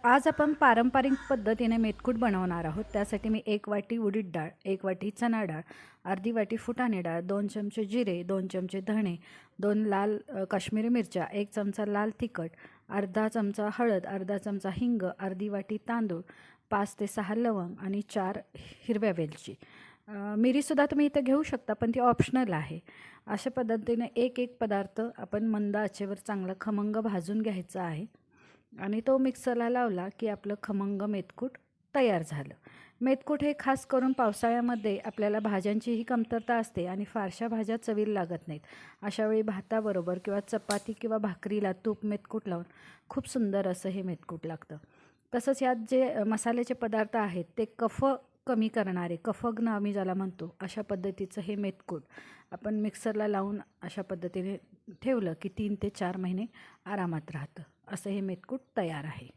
आज आपण पारंपरिक पद्धतीने मेथकूट बनवणार आहोत. त्यासाठी मी 1 वाटी उडीद डाळ, 1 वाटी चणा डाळ, अर्धी वाटी फुटाणे डाळ, 2 चमचे जिरे, 2 चमचे धणे, 2 लाल काश्मीरी मिरच्या, 1 चमचा लाल तिखट, अर्धा चमचा हळद, अर्धा चमचा हिंग, अर्धी वाटी तांदूळ, 5 ते 6 लवंग आणि 4 हिरव्या वेलची. मिरीसुद्धा तुम्ही इथं घेऊ शकता, पण ती ऑप्शनल आहे. अशा पद्धतीने एक पदार्थ आपण मंद आचेवर चांगला खमंग भाजून घ्यायचा आहे आणि तो मिक्सरला लावला की आपलं खमंग मेथकूट तयार झालं. मेथकूट हे खास करून पावसाळ्यामध्ये आपल्याला भाज्यांचीही कमतरता असते आणि फारशा भाज्या चवीला लागत नाहीत. अशावेळी भाताबरोबर किंवा चपाती किंवा भाकरीला तूप मेथकूट लावून खूप सुंदर असं हे मेथकूट लागतं. तसंच यात जे मसाल्याचे पदार्थ आहेत ते कफ कमी करणारे, कफग्न आम्ही ज्याला म्हणतो, अशा पद्धतीचं हे मेथकूट आपण मिक्सरला लावून अशा पद्धतीने ठेवलं की 3 ते 4 महिने आरामात राहतं. असं हे मेथकूट तयार आहे.